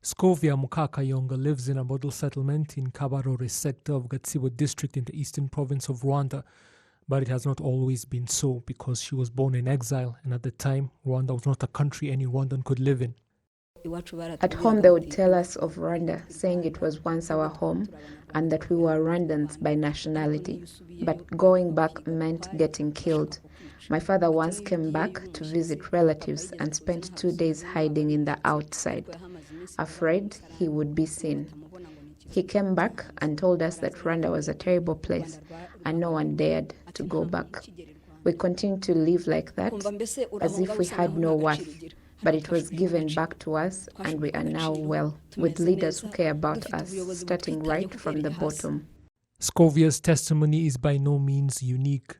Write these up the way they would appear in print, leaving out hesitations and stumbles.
Scovia Mukakayonga lives in a model settlement in Kabarore sector of Gatsibo district in the eastern province of Rwanda, but it has not always been so because she was born in exile, and at the time, Rwanda was not a country any Rwandan could live in. At home, they would tell us of Rwanda, saying it was once our home and that we were Rwandans by nationality. But going back meant getting killed. My father once came back to visit relatives and spent 2 days hiding in the outside, afraid he would be seen. He came back and told us that Rwanda was a terrible place and no one dared to go back. We continued to live like that, as if we had no worth. But it was given back to us, and we are now well, with leaders who care about us, starting right from the bottom. Scovia's testimony is by no means unique.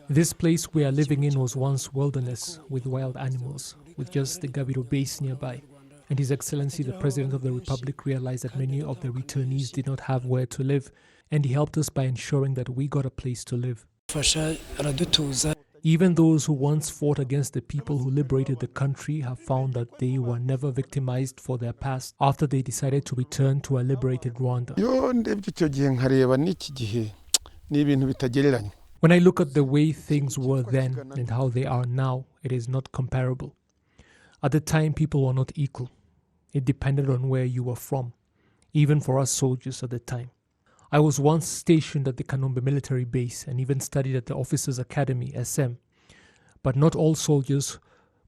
This place we are living in was once wilderness with wild animals, with just the Gabiro base nearby. And His Excellency the President of the Republic realized that many of the returnees did not have where to live, and he helped us by ensuring that we got a place to live. Even those who once fought against the people who liberated the country have found that they were never victimized for their past after they decided to return to a liberated Rwanda. When I look at the way things were then and how they are now, it is not comparable. At the time, people were not equal. It depended on where you were from, even for us soldiers at the time. I was once stationed at the Kanombe military base and even studied at the Officers Academy, SM. But not all soldiers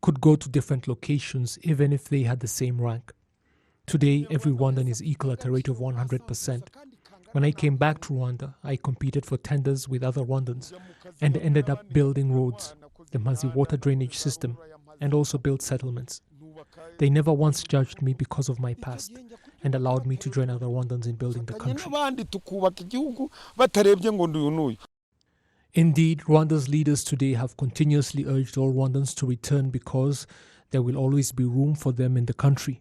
could go to different locations even if they had the same rank. Today, every Rwandan is equal at a rate of 100%. When I came back to Rwanda, I competed for tenders with other Rwandans and ended up building roads, the Mazi water drainage system, and also built settlements. They never once judged me because of my past and allowed me to join other Rwandans in building the country. Indeed, Rwanda's leaders today have continuously urged all Rwandans to return because there will always be room for them in the country.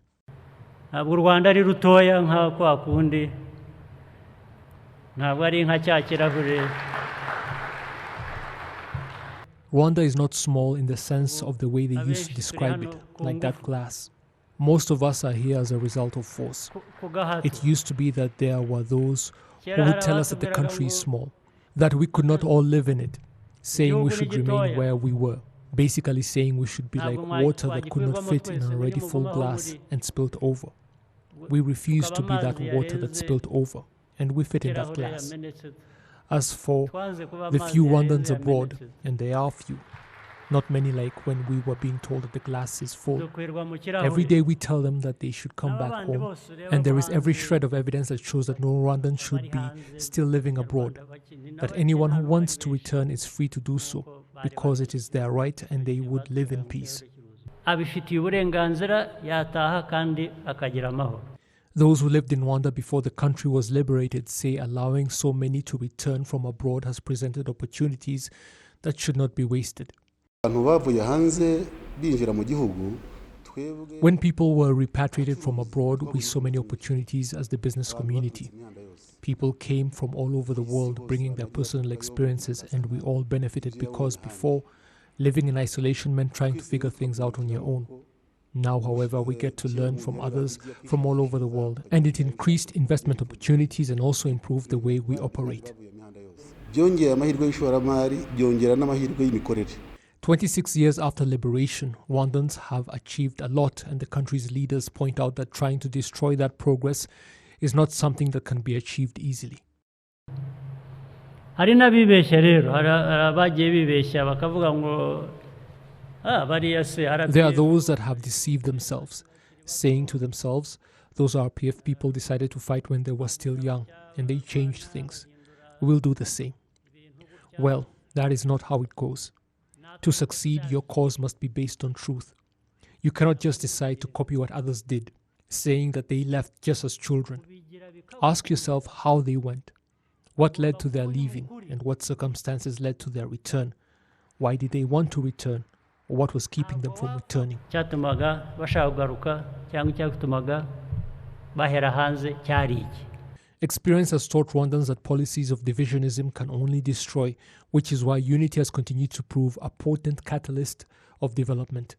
Rwanda is not small in the sense of the way they used to describe it, like that glass. Most of us are here as a result of force. It used to be that there were those who would tell us that the country is small, that we could not all live in it, saying we should remain where we were, basically saying we should be like water that could not fit in an already full glass and spilt over. We refuse to be that water that spilt over, and we fit in that glass. As for the few Rwandans abroad, and they are few, not many like when we were being told that the glass is full. Every day we tell them that they should come back home, and there is every shred of evidence that shows that no Rwandan should be still living abroad, that anyone who wants to return is free to do so, because it is their right and they would live in peace. Those who lived in Rwanda before the country was liberated say allowing so many to return from abroad has presented opportunities that should not be wasted. When people were repatriated from abroad, we saw many opportunities as the business community. People came from all over the world bringing their personal experiences, and we all benefited because before, living in isolation meant trying to figure things out on your own. Now, however, we get to learn from others from all over the world, and it increased investment opportunities and also improved the way we operate. 26 years after liberation, Rwandans have achieved a lot, and the country's leaders point out that trying to destroy that progress is not something that can be achieved easily. There are those that have deceived themselves, saying to themselves, those RPF people decided to fight when they were still young, and they changed things. We will do the same. Well, that is not how it goes. To succeed, your cause must be based on truth. You cannot just decide to copy what others did, saying that they left just as children. Ask yourself how they went. What led to their leaving, and what circumstances led to their return? Why did they want to return? Or what was keeping them from returning? Experience has taught Rwandans that policies of divisionism can only destroy, which is why unity has continued to prove a potent catalyst of development.